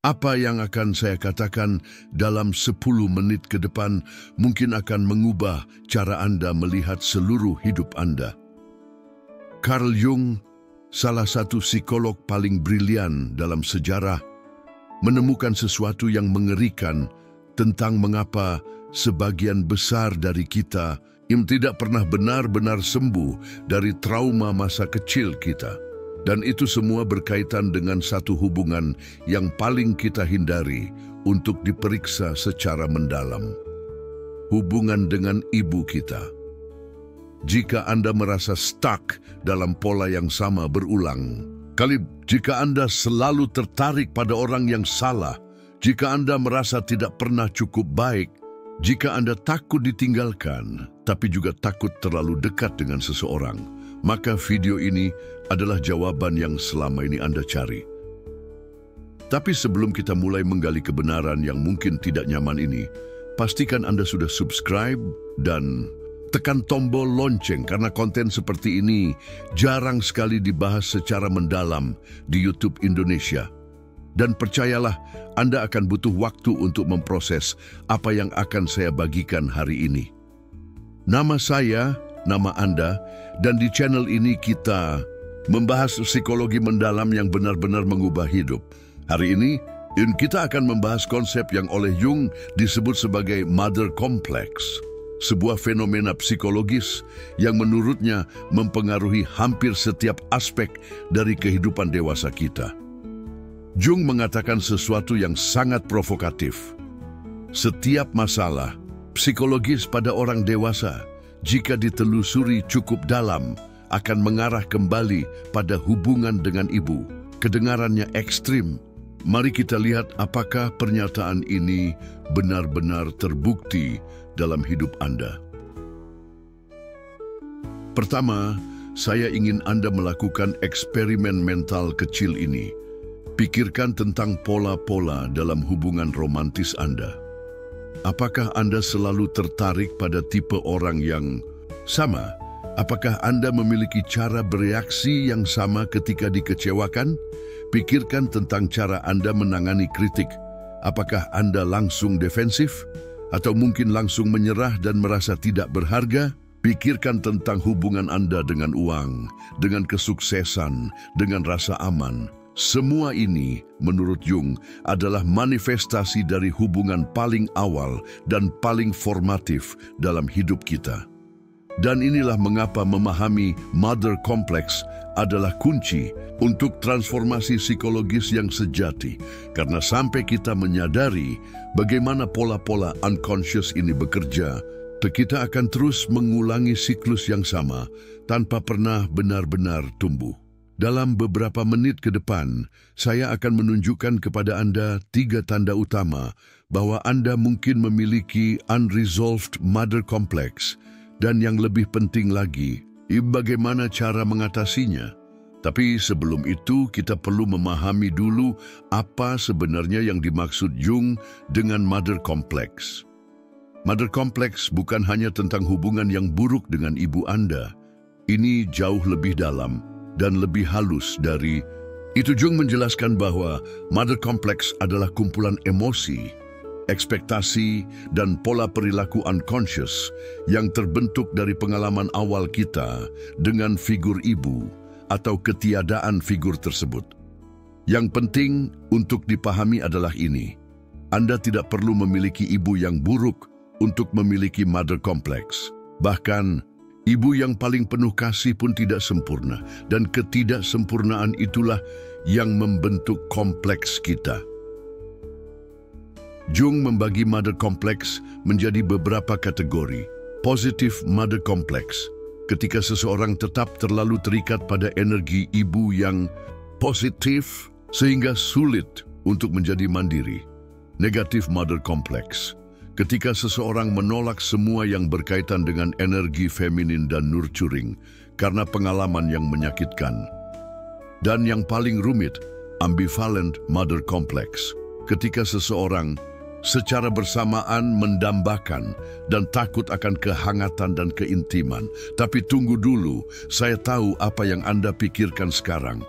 Apa yang akan saya katakan dalam 10 menit ke depan mungkin akan mengubah cara Anda melihat seluruh hidup Anda. Carl Jung, salah satu psikolog paling brilian dalam sejarah, menemukan sesuatu yang mengerikan tentang mengapa sebagian besar dari kita tidak pernah benar-benar sembuh dari trauma masa kecil kita. Dan itu semua berkaitan dengan satu hubungan yang paling kita hindari untuk diperiksa secara mendalam. Hubungan dengan ibu kita. Jika Anda merasa stuck dalam pola yang sama berulang kali, jika Anda selalu tertarik pada orang yang salah, jika Anda merasa tidak pernah cukup baik, jika Anda takut ditinggalkan, tapi juga takut terlalu dekat dengan seseorang, maka video ini adalah jawaban yang selama ini Anda cari. Tapi sebelum kita mulai menggali kebenaran yang mungkin tidak nyaman ini, pastikan Anda sudah subscribe dan tekan tombol lonceng karena konten seperti ini jarang sekali dibahas secara mendalam di YouTube Indonesia. Dan percayalah, Anda akan butuh waktu untuk memproses apa yang akan saya bagikan hari ini. Nama saya, nama Anda, dan di channel ini kita membahas psikologi mendalam yang benar-benar mengubah hidup. Hari ini, kita akan membahas konsep yang oleh Jung disebut sebagai Mother Complex, sebuah fenomena psikologis yang menurutnya mempengaruhi hampir setiap aspek dari kehidupan dewasa kita. Jung mengatakan sesuatu yang sangat provokatif. Setiap masalah psikologis pada orang dewasa, jika ditelusuri cukup dalam, akan mengarah kembali pada hubungan dengan ibu. Kedengarannya ekstrim. Mari kita lihat apakah pernyataan ini benar-benar terbukti dalam hidup Anda. Pertama, saya ingin Anda melakukan eksperimen mental kecil ini. Pikirkan tentang pola-pola dalam hubungan romantis Anda. Apakah Anda selalu tertarik pada tipe orang yang sama? Apakah Anda memiliki cara bereaksi yang sama ketika dikecewakan? Pikirkan tentang cara Anda menangani kritik. Apakah Anda langsung defensif? Atau mungkin langsung menyerah dan merasa tidak berharga? Pikirkan tentang hubungan Anda dengan uang, dengan kesuksesan, dengan rasa aman. Semua ini, menurut Jung, adalah manifestasi dari hubungan paling awal dan paling formatif dalam hidup kita. Dan inilah mengapa memahami Mother Complex adalah kunci untuk transformasi psikologis yang sejati. Karena sampai kita menyadari bagaimana pola-pola unconscious ini bekerja, kita akan terus mengulangi siklus yang sama tanpa pernah benar-benar tumbuh. Dalam beberapa menit ke depan, saya akan menunjukkan kepada Anda 3 tanda utama bahwa Anda mungkin memiliki unresolved mother complex, dan yang lebih penting lagi, bagaimana cara mengatasinya. Tapi sebelum itu, kita perlu memahami dulu apa sebenarnya yang dimaksud Jung dengan mother complex. Mother complex bukan hanya tentang hubungan yang buruk dengan ibu Anda. Ini jauh lebih dalam dan lebih halus dari itu. Jung menjelaskan bahwa mother complex adalah kumpulan emosi, ekspektasi, dan pola perilaku unconscious yang terbentuk dari pengalaman awal kita dengan figur ibu atau ketiadaan figur tersebut. Yang penting untuk dipahami adalah ini: Anda tidak perlu memiliki ibu yang buruk untuk memiliki mother complex. Bahkan ibu yang paling penuh kasih pun tidak sempurna, dan ketidaksempurnaan itulah yang membentuk kompleks kita. Jung membagi mother complex menjadi beberapa kategori. Positive mother complex, ketika seseorang tetap terlalu terikat pada energi ibu yang positif sehingga sulit untuk menjadi mandiri. Negative mother complex, ketika seseorang menolak semua yang berkaitan dengan energi feminin dan nurturing karena pengalaman yang menyakitkan. Dan yang paling rumit, ambivalent mother complex, ketika seseorang secara bersamaan mendambakan dan takut akan kehangatan dan keintiman. Tapi tunggu dulu, saya tahu apa yang Anda pikirkan sekarang.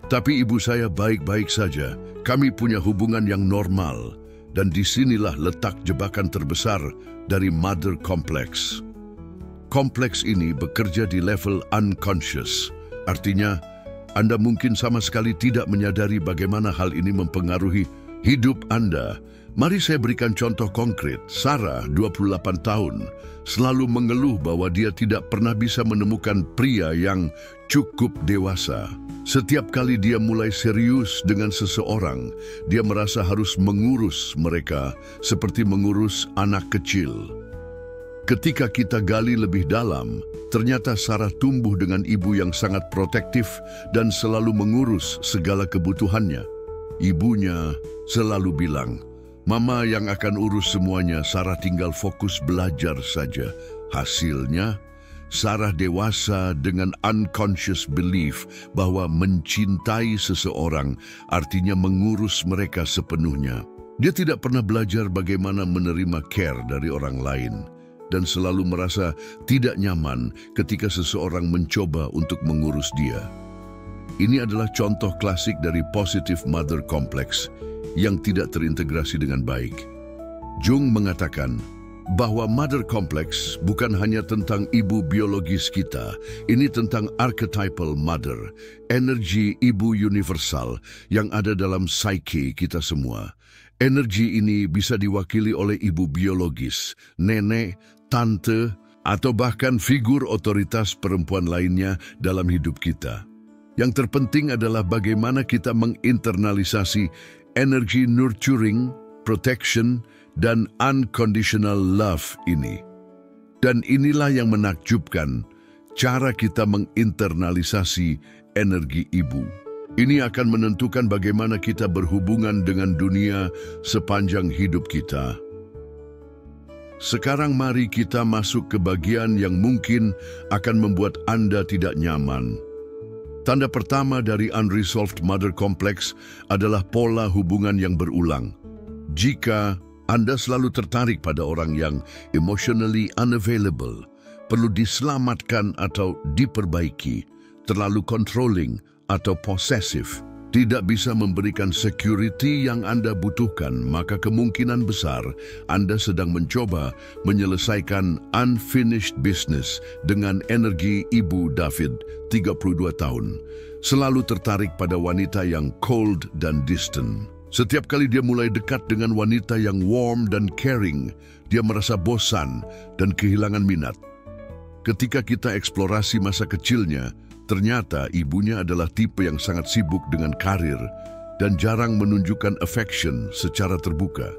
Tapi ibu saya baik-baik saja. Kami punya hubungan yang normal. Dan disinilah letak jebakan terbesar dari mother complex. Kompleks ini bekerja di level unconscious. Artinya, Anda mungkin sama sekali tidak menyadari bagaimana hal ini mempengaruhi hidup Anda. Mari saya berikan contoh konkret. Sarah, 28 tahun, selalu mengeluh bahwa dia tidak pernah bisa menemukan pria yang cukup dewasa. Setiap kali dia mulai serius dengan seseorang, dia merasa harus mengurus mereka seperti mengurus anak kecil. Ketika kita gali lebih dalam, ternyata Sarah tumbuh dengan ibu yang sangat protektif dan selalu mengurus segala kebutuhannya. Ibunya selalu bilang, "Mama yang akan urus semuanya, Sarah tinggal fokus belajar saja." Hasilnya, Sarah dewasa dengan unconscious belief bahwa mencintai seseorang artinya mengurus mereka sepenuhnya. Dia tidak pernah belajar bagaimana menerima care dari orang lain dan selalu merasa tidak nyaman ketika seseorang mencoba untuk mengurus dia. Ini adalah contoh klasik dari positive mother complex yang tidak terintegrasi dengan baik. Jung mengatakan bahwa mother complex bukan hanya tentang ibu biologis kita, ini tentang archetypal mother, energi ibu universal yang ada dalam psyche kita semua. Energi ini bisa diwakili oleh ibu biologis, nenek, tante, atau bahkan figur otoritas perempuan lainnya dalam hidup kita. Yang terpenting adalah bagaimana kita menginternalisasi energi nurturing, protection, dan unconditional love ini. Dan inilah yang menakjubkan, cara kita menginternalisasi energi ibu. Ini akan menentukan bagaimana kita berhubungan dengan dunia sepanjang hidup kita. Sekarang mari kita masuk ke bagian yang mungkin akan membuat Anda tidak nyaman. Tanda pertama dari unresolved mother complex adalah pola hubungan yang berulang. Jika Anda selalu tertarik pada orang yang emotionally unavailable, perlu diselamatkan atau diperbaiki, terlalu controlling atau possessive, tidak bisa memberikan security yang Anda butuhkan, maka kemungkinan besar Anda sedang mencoba menyelesaikan unfinished business dengan energi ibu David, 32 tahun. Selalu tertarik pada wanita yang cold dan distant. Setiap kali dia mulai dekat dengan wanita yang warm dan caring, dia merasa bosan dan kehilangan minat. Ketika kita eksplorasi masa kecilnya, ternyata ibunya adalah tipe yang sangat sibuk dengan karir dan jarang menunjukkan affection secara terbuka.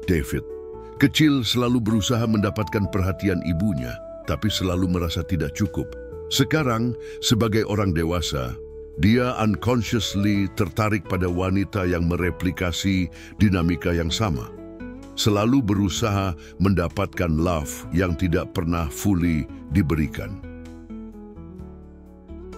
David, kecil, selalu berusaha mendapatkan perhatian ibunya, tapi selalu merasa tidak cukup. Sekarang, sebagai orang dewasa, dia unconsciously tertarik pada wanita yang mereplikasi dinamika yang sama. Selalu berusaha mendapatkan love yang tidak pernah fully diberikan.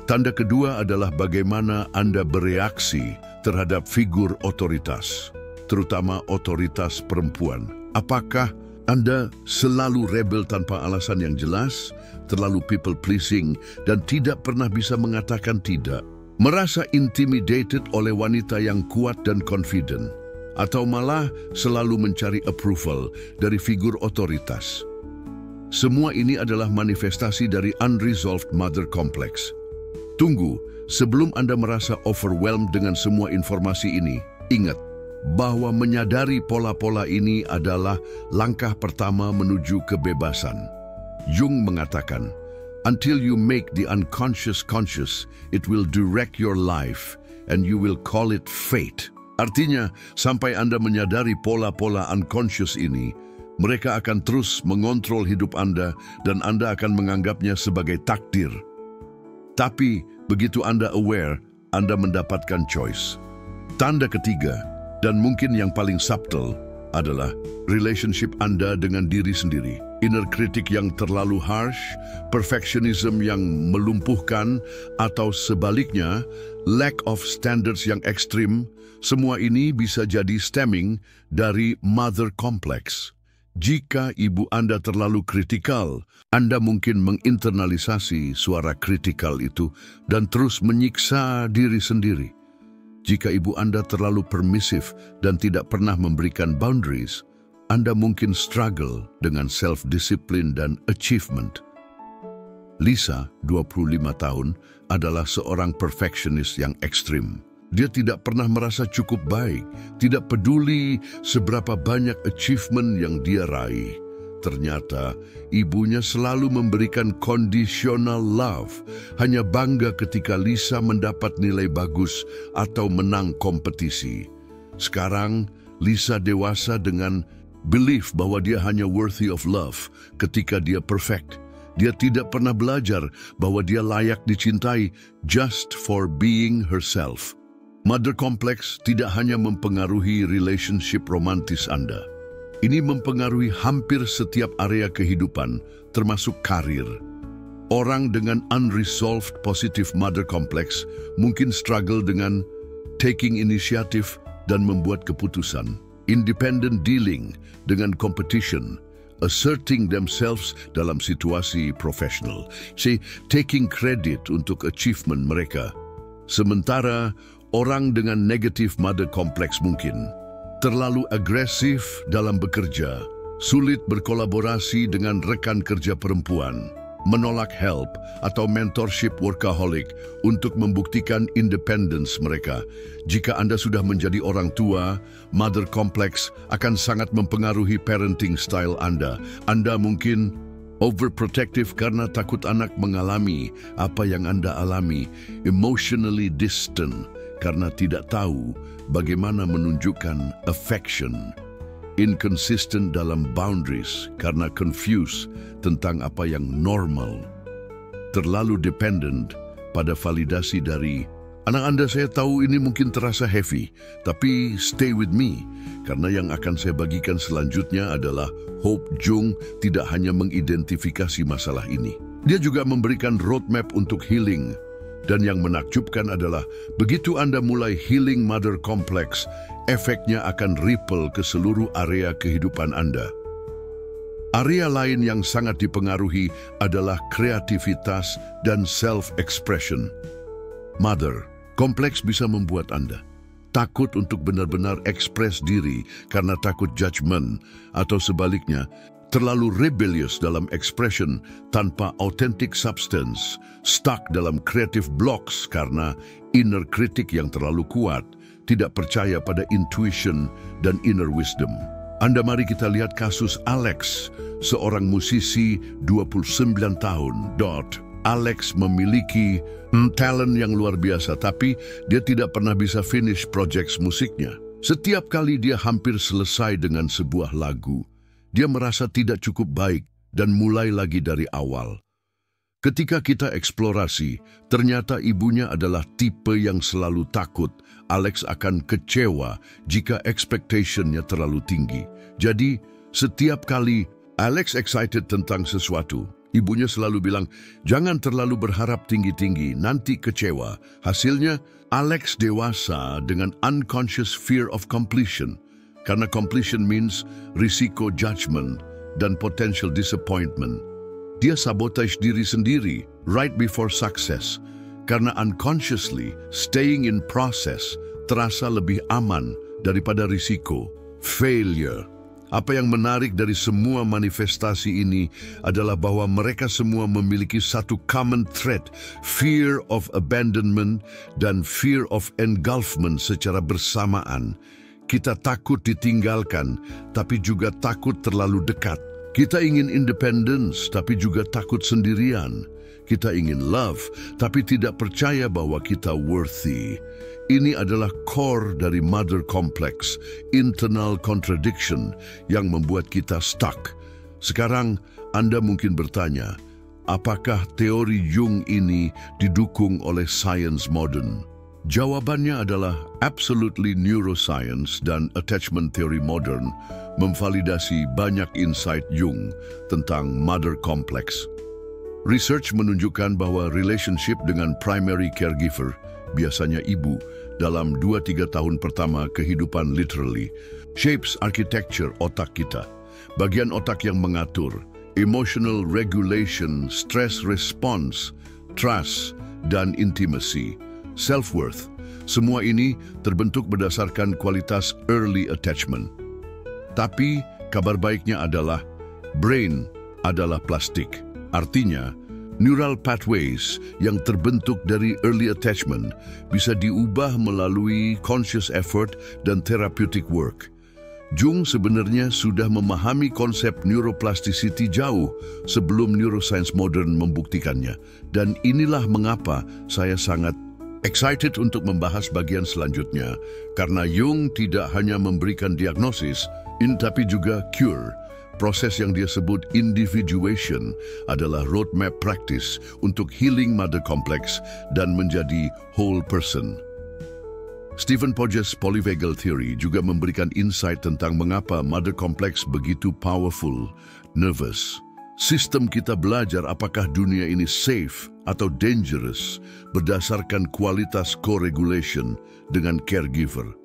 Tanda kedua adalah bagaimana Anda bereaksi terhadap figur otoritas, terutama otoritas perempuan. Apakah Anda selalu rebel tanpa alasan yang jelas, terlalu people-pleasing, dan tidak pernah bisa mengatakan tidak? Merasa intimidated oleh wanita yang kuat dan confident, atau malah selalu mencari approval dari figur otoritas? Semua ini adalah manifestasi dari unresolved mother complex. Tunggu, sebelum Anda merasa overwhelmed dengan semua informasi ini, ingat bahwa menyadari pola-pola ini adalah langkah pertama menuju kebebasan. Jung mengatakan, "Until you make the unconscious conscious, it will direct your life and you will call it fate." Artinya, sampai Anda menyadari pola-pola unconscious ini, mereka akan terus mengontrol hidup Anda dan Anda akan menganggapnya sebagai takdir. Tapi, begitu Anda aware, Anda mendapatkan choice. Tanda ketiga, dan mungkin yang paling subtle, adalah relationship Anda dengan diri sendiri. Inner critic yang terlalu harsh, perfectionism yang melumpuhkan, atau sebaliknya, lack of standards yang ekstrim, semua ini bisa jadi stemming dari mother complex. Jika ibu Anda terlalu kritikal, Anda mungkin menginternalisasi suara kritikal itu dan terus menyiksa diri sendiri. Jika ibu Anda terlalu permisif dan tidak pernah memberikan boundaries, Anda mungkin struggle dengan self-discipline dan achievement. Lisa, 25 tahun, adalah seorang perfectionist yang ekstrim. Dia tidak pernah merasa cukup baik, tidak peduli seberapa banyak achievement yang dia raih. Ternyata, ibunya selalu memberikan conditional love, hanya bangga ketika Lisa mendapat nilai bagus atau menang kompetisi. Sekarang, Lisa dewasa dengan belief bahwa dia hanya worthy of love ketika dia perfect. Dia tidak pernah belajar bahwa dia layak dicintai just for being herself. Mother complex tidak hanya mempengaruhi relationship romantis Anda. Ini mempengaruhi hampir setiap area kehidupan, termasuk karir. Orang dengan unresolved positive mother complex mungkin struggle dengan taking initiative dan membuat keputusan, independent dealing dengan competition, asserting themselves dalam situasi profesional, taking credit untuk achievement mereka. Sementara orang dengan negative mother complex mungkin terlalu agresif dalam bekerja, sulit berkolaborasi dengan rekan kerja perempuan, menolak help atau mentorship workaholic untuk membuktikan independence mereka. Jika Anda sudah menjadi orang tua, mother complex akan sangat mempengaruhi parenting style Anda. Anda mungkin overprotective karena takut anak mengalami apa yang Anda alami, emotionally distant karena tidak tahu bagaimana menunjukkan affection, inconsistent dalam boundaries karena confused tentang apa yang normal, terlalu dependent pada validasi dari anak Anda. Saya tahu ini mungkin terasa heavy, tapi stay with me, karena yang akan saya bagikan selanjutnya adalah Hope Jung tidak hanya mengidentifikasi masalah ini. Dia juga memberikan roadmap untuk healing. Dan yang menakjubkan adalah, begitu Anda mulai healing mother complex, efeknya akan ripple ke seluruh area kehidupan Anda. Area lain yang sangat dipengaruhi adalah kreativitas dan self-expression. Mother complex bisa membuat Anda takut untuk benar-benar ekspres diri karena takut judgment, atau sebaliknya, terlalu rebellious dalam expression tanpa authentic substance, stuck dalam creative blocks karena inner critic yang terlalu kuat, tidak percaya pada intuition dan inner wisdom. Mari kita lihat kasus Alex, seorang musisi 29 tahun. Alex memiliki talent yang luar biasa, tapi dia tidak pernah bisa finish project musiknya. Setiap kali dia hampir selesai dengan sebuah lagu, dia merasa tidak cukup baik dan mulai lagi dari awal. Ketika kita eksplorasi, ternyata ibunya adalah tipe yang selalu takut Alex akan kecewa jika expectation-nya terlalu tinggi. Jadi, setiap kali Alex excited tentang sesuatu, ibunya selalu bilang, jangan terlalu berharap tinggi-tinggi, nanti kecewa. Hasilnya, Alex dewasa dengan unconscious fear of completion. Karena completion means risiko judgment dan potential disappointment. Dia sabotage diri sendiri right before success. Karena unconsciously staying in process terasa lebih aman daripada risiko failure. Apa yang menarik dari semua manifestasi ini adalah bahwa mereka semua memiliki satu common thread, fear of abandonment dan fear of engulfment secara bersamaan. Kita takut ditinggalkan, tapi juga takut terlalu dekat. Kita ingin independence, tapi juga takut sendirian. Kita ingin love, tapi tidak percaya bahwa kita worthy. Ini adalah core dari mother complex, internal contradiction yang membuat kita stuck. Sekarang Anda mungkin bertanya, apakah teori Jung ini didukung oleh science modern? Jawabannya adalah absolutely neuroscience dan attachment theory modern memvalidasi banyak insight Jung tentang mother complex. Research menunjukkan bahwa relationship dengan primary caregiver, biasanya ibu, dalam 2-3 tahun pertama kehidupan literally, shapes architecture otak kita. Bagian otak yang mengatur, emotional regulation, stress response, trust, dan intimacy. self-worth. Semua ini terbentuk berdasarkan kualitas early attachment. Tapi kabar baiknya adalah brain adalah plastik. Artinya, neural pathways yang terbentuk dari early attachment bisa diubah melalui conscious effort dan therapeutic work. Jung sebenarnya sudah memahami konsep neuroplasticity jauh sebelum neuroscience modern membuktikannya. Dan inilah mengapa saya sangat excited untuk membahas bagian selanjutnya, karena Jung tidak hanya memberikan diagnosis, tapi juga cure. Proses yang dia sebut individuation adalah roadmap praktis untuk healing mother complex dan menjadi whole person. Stephen Porges' polyvagal theory juga memberikan insight tentang mengapa mother complex begitu powerful, nervous. Sistem kita belajar apakah dunia ini safe atau dangerous berdasarkan kualitas co-regulation dengan caregiver.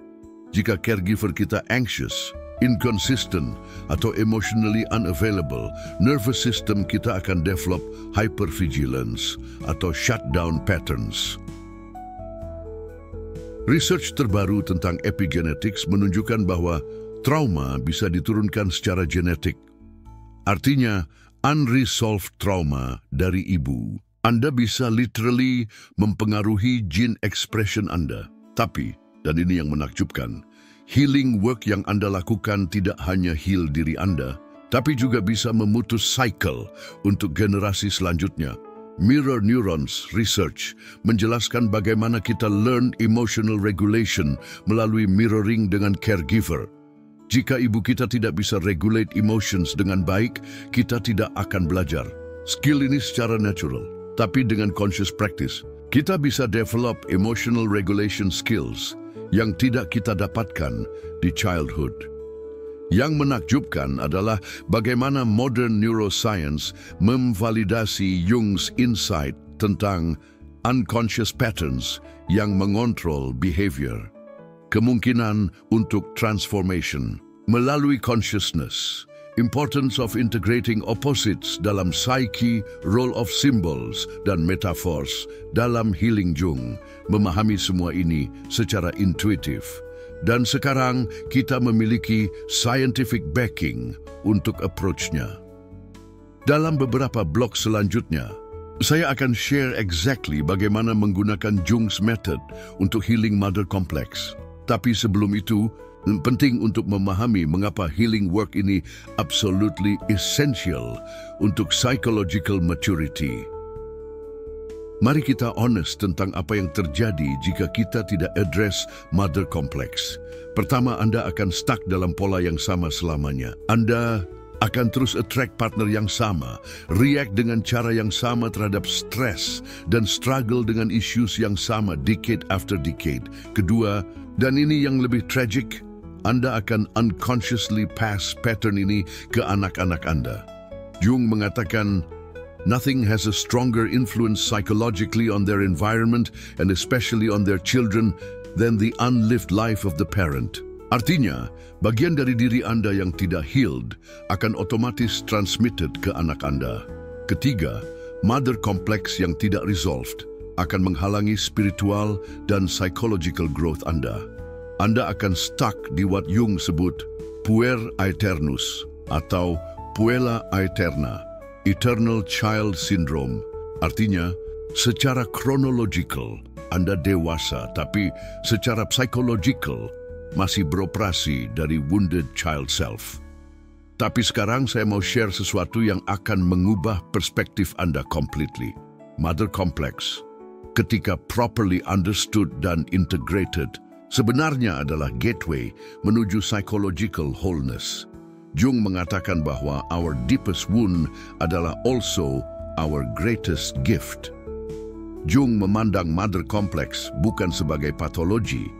Jika caregiver kita anxious, inconsistent, atau emotionally unavailable, nervous system kita akan develop hypervigilance atau shutdown patterns. Research terbaru tentang epigenetics menunjukkan bahwa trauma bisa diturunkan secara genetik. Artinya, unresolved trauma dari ibu. Anda bisa literally mempengaruhi gene expression Anda. Tapi, dan ini yang menakjubkan, healing work yang Anda lakukan tidak hanya heal diri Anda, tapi juga bisa memutus cycle untuk generasi selanjutnya. Mirror Neurons Research menjelaskan bagaimana kita learn emotional regulation melalui mirroring dengan caregiver. Jika ibu kita tidak bisa regulate emotions dengan baik, kita tidak akan belajar. Skill ini secara natural, tapi dengan conscious practice, kita bisa develop emotional regulation skills yang tidak kita dapatkan di childhood. Yang menakjubkan adalah bagaimana modern neuroscience memvalidasi Jung's insight tentang unconscious patterns yang mengontrol behavior. Kemungkinan untuk transformation melalui consciousness. Importance of integrating opposites dalam psyche, role of symbols, dan metaphors dalam healing Jung. Memahami semua ini secara intuitif. Dan sekarang kita memiliki scientific backing untuk approach-nya. Dalam beberapa blog selanjutnya, saya akan share exactly bagaimana menggunakan Jung's method untuk healing mother complex. Tapi sebelum itu, penting untuk memahami mengapa healing work ini absolutely essential untuk psychological maturity. Mari kita honest tentang apa yang terjadi jika kita tidak address mother complex. Pertama, Anda akan stuck dalam pola yang sama selamanya. Anda akan terus attract partner yang sama, react dengan cara yang sama terhadap stres, dan struggle dengan issues yang sama decade after decade. Kedua, dan ini yang lebih tragic, Anda akan unconsciously pass pattern ini ke anak-anak Anda. Jung mengatakan, nothing has a stronger influence psychologically on their environment and especially on their children than the unlived life of the parent. Artinya, bagian dari diri Anda yang tidak healed akan otomatis transmitted ke anak Anda. Ketiga, mother complex yang tidak resolved akan menghalangi spiritual dan psychological growth Anda. Anda akan stuck di what Jung sebut puer aeternus atau puella aeterna, eternal child syndrome. Artinya, secara chronological Anda dewasa, tapi secara psychological masih beroperasi dari wounded child self. Tapi sekarang saya mau share sesuatu yang akan mengubah perspektif Anda completely. Mother complex, ketika properly understood dan integrated, sebenarnya adalah gateway menuju psychological wholeness. Jung mengatakan bahwa our deepest wound adalah also our greatest gift. Jung memandang mother complex bukan sebagai patologi,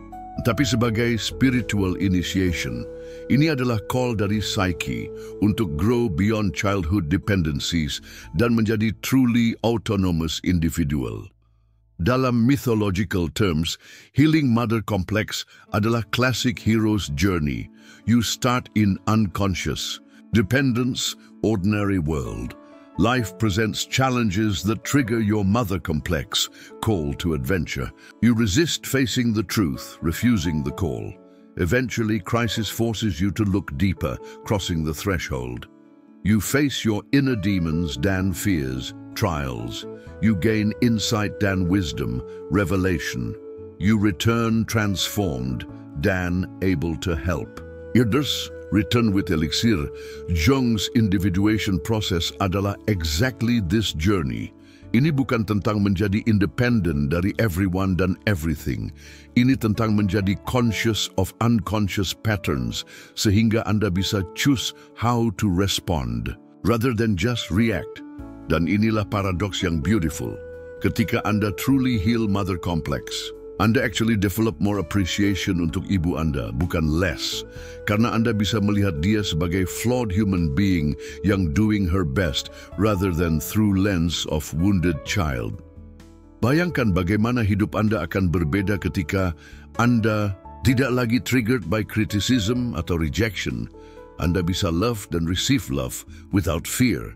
tapi sebagai spiritual initiation. Ini adalah call dari psyche untuk grow beyond childhood dependencies dan menjadi truly autonomous individual. Dalam mythological terms, healing mother complex adalah classic hero's journey. You start in unconscious, dependence, ordinary world. Life presents challenges that trigger your mother complex, call to adventure. You resist facing the truth, refusing the call. Eventually, crisis forces you to look deeper, crossing the threshold. You face your inner demons, dan fears, trials. You gain insight, dan wisdom, revelation. You return transformed, dan able to help. Irders, Return with Elixir, Jung's individuation process adalah exactly this journey. Ini bukan tentang menjadi independent dari everyone dan everything. Ini tentang menjadi conscious of unconscious patterns, sehingga Anda bisa choose how to respond, rather than just react. Dan inilah paradoks yang beautiful. Ketika Anda truly heal mother complex, Anda actually develop more appreciation untuk ibu Anda, bukan less. Karena Anda bisa melihat dia sebagai flawed human being yang doing her best rather than through lens of wounded child. Bayangkan bagaimana hidup Anda akan berbeda ketika Anda tidak lagi triggered by criticism atau rejection. Anda bisa love dan receive love without fear.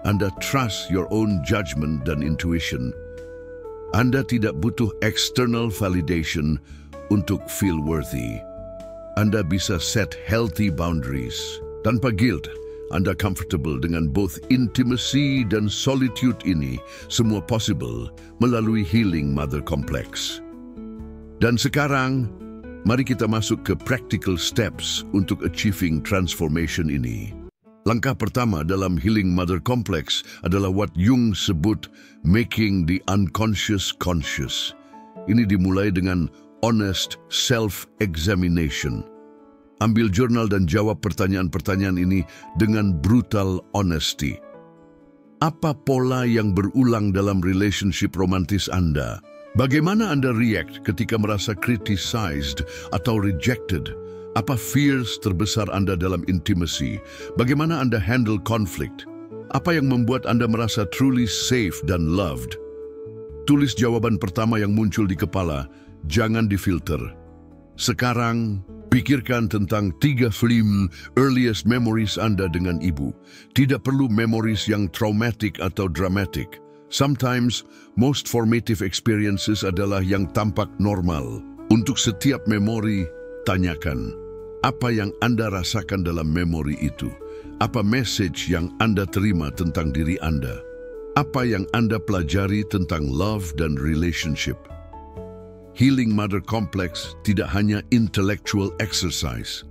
Anda trust your own judgment dan intuition. Anda tidak butuh external validation untuk feel worthy. Anda bisa set healthy boundaries. Tanpa guilt, Anda comfortable dengan both intimacy dan solitude ini. Semua possible melalui healing mother complex. Dan sekarang, mari kita masuk ke practical steps untuk achieving transformation ini. Langkah pertama dalam healing mother complex adalah what Jung sebut making the unconscious conscious. Ini dimulai dengan honest self-examination. Ambil jurnal dan jawab pertanyaan-pertanyaan ini dengan brutal honesty. Apa pola yang berulang dalam relationship romantis Anda? Bagaimana Anda react ketika merasa criticized atau rejected? Apa fears terbesar Anda dalam intimacy? Bagaimana Anda handle conflict? Apa yang membuat Anda merasa truly safe dan loved? Tulis jawaban pertama yang muncul di kepala, jangan difilter. Sekarang, pikirkan tentang 3 earliest memories Anda dengan ibu. Tidak perlu memories yang traumatic atau dramatic. Sometimes, most formative experiences adalah yang tampak normal. Untuk setiap memori, tanyakan, apa yang Anda rasakan dalam memori itu? Apa message yang Anda terima tentang diri Anda? Apa yang Anda pelajari tentang love dan relationship? Healing mother complex tidak hanya intellectual exercise,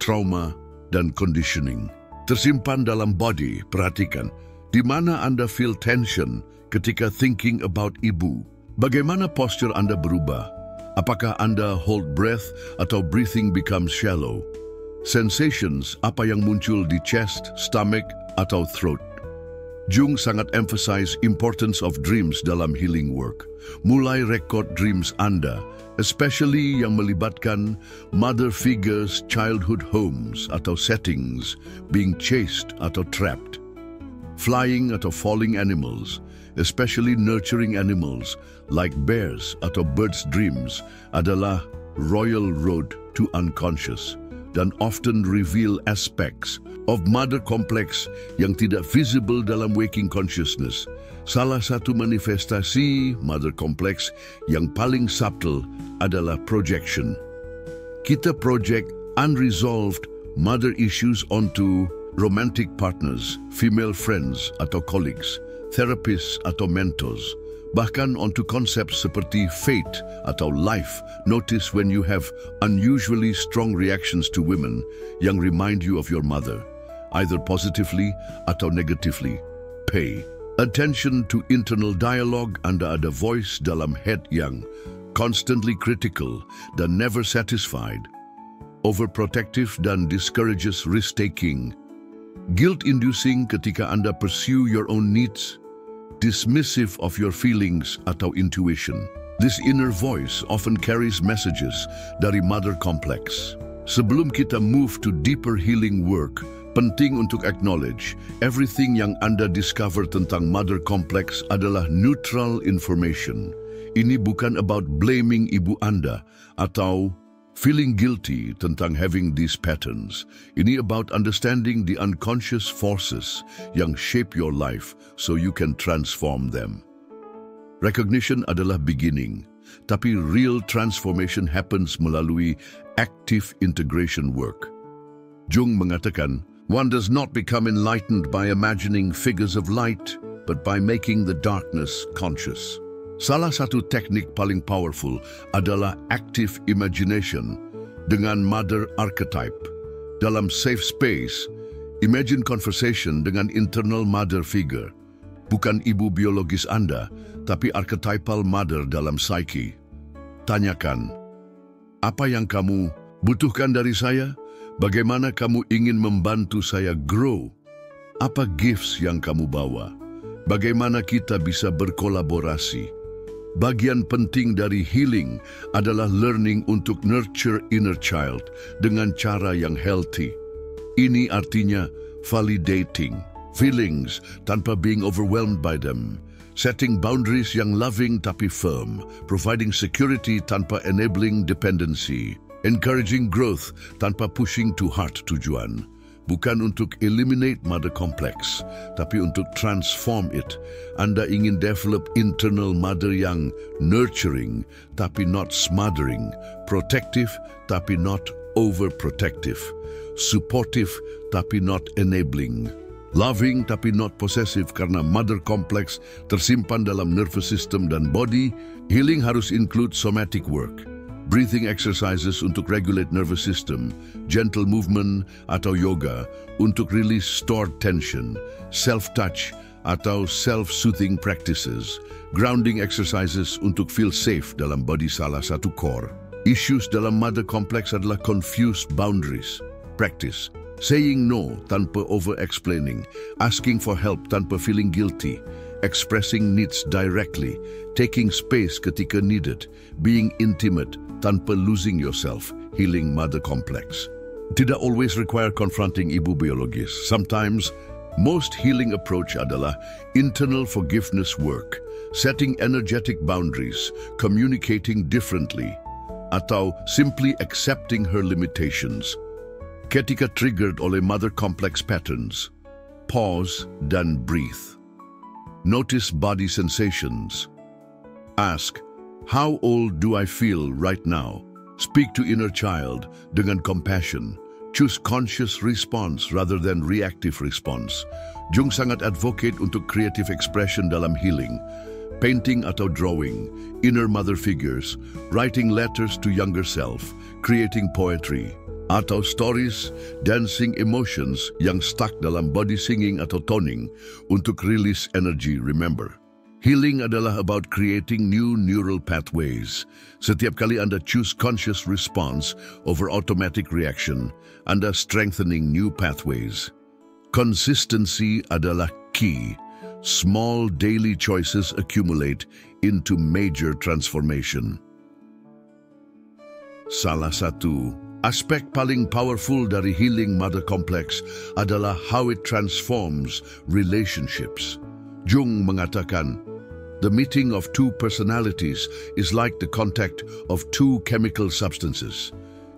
trauma dan conditioning. Tersimpan dalam body, perhatikan, di mana Anda feel tension ketika thinking about ibu. Bagaimana posture Anda berubah? Apakah Anda hold breath atau breathing becomes shallow? Sensations, apa yang muncul di chest, stomach, atau throat? Jung sangat emphasize importance of dreams dalam healing work. Mulai record dreams Anda, especially yang melibatkan mother figures, childhood homes, atau settings, being chased atau trapped. Flying atau falling animals, especially nurturing animals like bears atau birds' dreams adalah royal road to unconscious dan often reveal aspects of mother complex yang tidak visible dalam waking consciousness. Salah satu manifestasi mother complex yang paling subtle adalah projection. Kita project unresolved mother issues onto romantic partners, female friends atau colleagues, therapists atau mentors, bahkan onto concepts seperti fate atau life. Notice when you have unusually strong reactions to women yang remind you of your mother, either positively atau negatively. Pay attention to internal dialogue. Anda ada voice dalam head yang constantly critical dan never satisfied, overprotective dan discourages risk-taking, guilt-inducing ketika Anda pursue your own needs, dismissive of your feelings atau intuition. This inner voice often carries messages dari mother complex. Sebelum kita move to deeper healing work, penting untuk acknowledge everything yang Anda discover tentang mother complex adalah neutral information. Ini bukan about blaming ibu Anda atau Feeling guilty tentang having these patterns, ini about understanding the unconscious forces yang shape your life so you can transform them. Recognition adalah beginning, tapi real transformation happens melalui active integration work. Jung mengatakan, one does not become enlightened by imagining figures of light, but by making the darkness conscious. Salah satu teknik paling powerful adalah active imagination dengan mother archetype. Dalam safe space, imagine conversation dengan internal mother figure. Bukan ibu biologis Anda, tapi archetypal mother dalam psyche. Tanyakan, apa yang kamu butuhkan dari saya? Bagaimana kamu ingin membantu saya grow? Apa gifts yang kamu bawa? Bagaimana kita bisa berkolaborasi? Bagian penting dari healing adalah learning untuk nurture inner child dengan cara yang healthy. Ini artinya validating feelings tanpa being overwhelmed by them, setting boundaries yang loving tapi firm, providing security tanpa enabling dependency, encouraging growth tanpa pushing too hard tujuan. Bukan untuk eliminate mother complex, tapi untuk transform it. Anda ingin develop internal mother yang nurturing, tapi not smothering, protective, tapi not overprotective, supportive, tapi not enabling, loving, tapi not possessive karena mother complex tersimpan dalam nervous system dan body. Healing harus include somatic work. Breathing exercises untuk regulate nervous system, gentle movement atau yoga untuk release stored tension, self-touch atau self-soothing practices, grounding exercises untuk feel safe dalam body salah satu core. Issues dalam mother complex adalah confused boundaries, practice, saying no tanpa over-explaining, asking for help tanpa feeling guilty, expressing needs directly, taking space ketika needed, being intimate tanpa losing yourself, healing mother complex. Tidak always require confronting ibu biologis. Sometimes, most healing approach adalah internal forgiveness work, setting energetic boundaries, communicating differently, atau simply accepting her limitations. Ketika triggered oleh mother complex patterns, pause dan breathe. Notice body sensations. Ask, how old do I feel right now? Speak to inner child dengan compassion. Choose conscious response rather than reactive response. Jung sangat advocate untuk creative expression dalam healing. Painting atau drawing, inner mother figures, writing letters to younger self, creating poetry, atau stories, dancing emotions yang stuck dalam body singing atau toning untuk release energy. Remember, healing adalah about creating new neural pathways. Setiap kali Anda choose conscious response over automatic reaction, Anda strengthening new pathways. Consistency adalah key. Small daily choices accumulate into major transformation. Salah satu aspek paling powerful dari healing mother complex adalah how it transforms relationships. Jung mengatakan, the meeting of two personalities is like the contact of two chemical substances.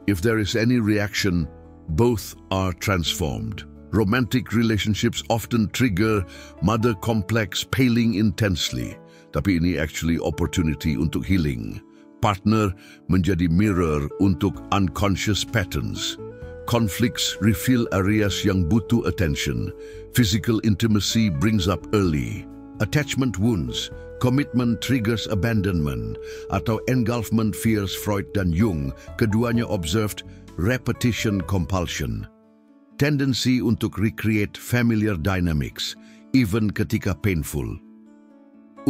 If there is any reaction, both are transformed. Romantic relationships often trigger mother complex paling intensely, tapi ini actually opportunity untuk healing. Partner menjadi mirror untuk unconscious patterns. Conflicts reveal areas yang butuh attention. Physical intimacy brings up early. Attachment wounds, commitment triggers abandonment, atau engulfment fears Freud dan Jung, keduanya observed repetition compulsion. Tendency untuk recreate familiar dynamics, even ketika painful.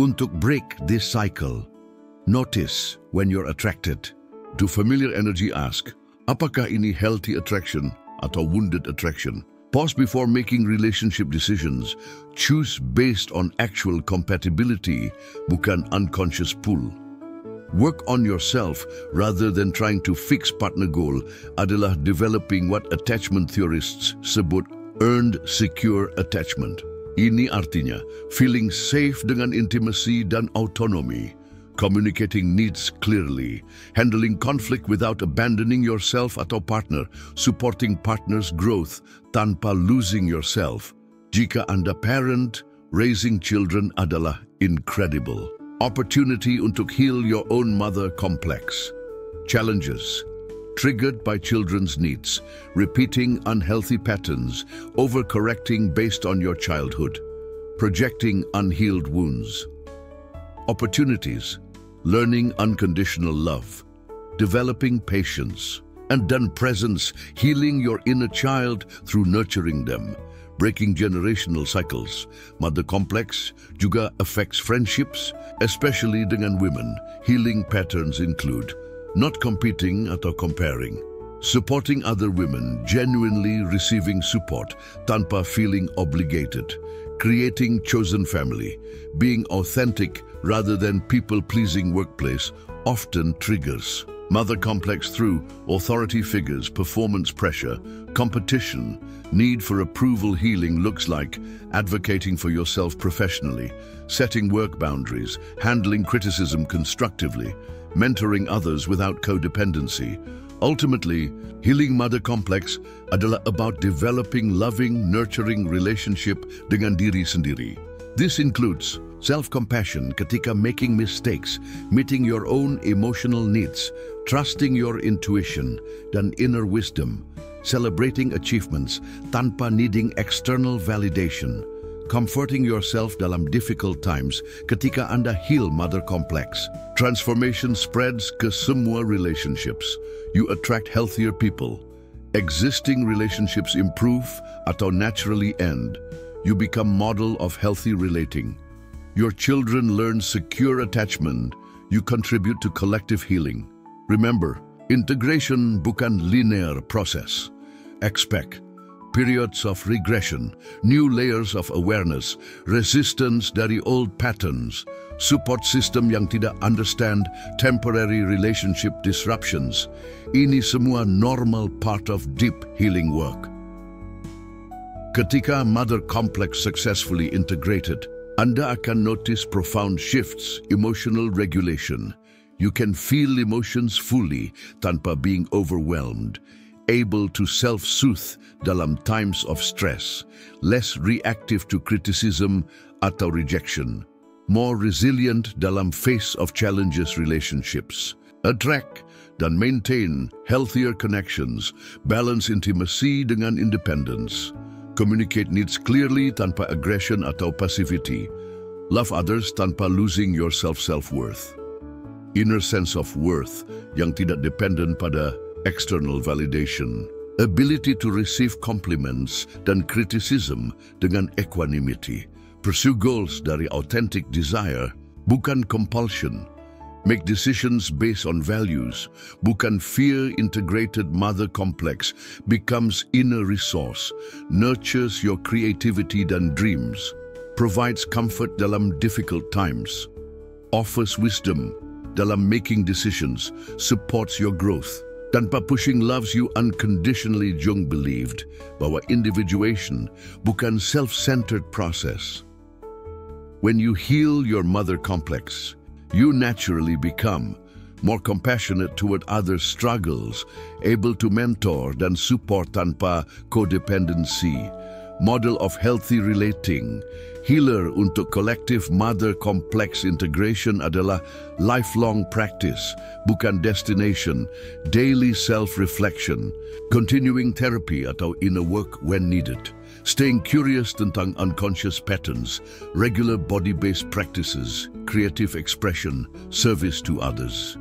Untuk break this cycle, notice when you're attracted. Do familiar energy ask, apakah ini healthy attraction atau wounded attraction? Pause before making relationship decisions. Choose based on actual compatibility, bukan unconscious pull. Work on yourself rather than trying to fix partner goal adalah developing what attachment theorists sebut earned secure attachment. Ini artinya feeling safe dengan intimacy dan autonomy. communicating needs clearly, handling conflict without abandoning yourself atau partner, supporting partner's growth tanpa losing yourself. Jika Anda parent, raising children adalah incredible. Opportunity untuk heal your own mother complex. Challenges. Triggered by children's needs, repeating unhealthy patterns, overcorrecting based on your childhood, projecting unhealed wounds. Opportunities. Learning unconditional love, developing patience, and then presence, healing your inner child through nurturing them, breaking generational cycles. Mother complex juga affects friendships, especially dengan women. Healing patterns include not competing atau comparing, supporting other women, genuinely receiving support tanpa feeling obligated, creating chosen family, being authentic rather than people-pleasing workplace often triggers mother complex through authority figures, performance pressure, competition, need for approval. Healing looks like advocating for yourself professionally, setting work boundaries, handling criticism constructively, mentoring others without codependency. Ultimately, healing mother complex adalah about developing loving, nurturing relationship dengan diri sendiri. This includes self-compassion ketika making mistakes, meeting your own emotional needs, trusting your intuition dan inner wisdom, celebrating achievements tanpa needing external validation, comforting yourself dalam difficult times ketika Anda heal mother complex. Transformation spreads ke semua relationships. You attract healthier people. Existing relationships improve atau naturally end. You become model of healthy relating. Your children learn secure attachment. You contribute to collective healing. Remember, integration bukan linear process. Expect periods of regression, new layers of awareness, resistance dari old patterns, support system yang tidak understand temporary relationship disruptions. Ini semua normal part of deep healing work. Ketika mother complex successfully integrated, Anda akan notice profound shifts, emotional regulation. You can feel emotions fully tanpa being overwhelmed, able to self-soothe dalam times of stress, less reactive to criticism atau rejection, more resilient dalam face of challenges relationships. Attract dan maintain healthier connections, balance intimacy dengan independence. Communicate needs clearly tanpa aggression atau passivity. Love others tanpa losing your self-worth. Inner sense of worth yang tidak dependent pada external validation. Ability to receive compliments dan criticism dengan equanimity. Pursue goals dari authentic desire, bukan compulsion. Make decisions based on values, bukan fear. Integrated mother complex becomes inner resource, nurtures your creativity dan dreams, provides comfort dalam difficult times, offers wisdom dalam making decisions, supports your growth. Tanpa pushing, loves you unconditionally. Jung believed bahwa individuation bukan self-centered process. When you heal your mother complex, you naturally become more compassionate toward others' struggles, able to mentor dan support tanpa codependency, model of healthy relating, healer untuk collective mother complex. Integration adalah lifelong practice, bukan destination, daily self-reflection, continuing therapy atau inner work when needed. Staying curious tentang unconscious patterns, regular body-based practices, creative expression, service to others.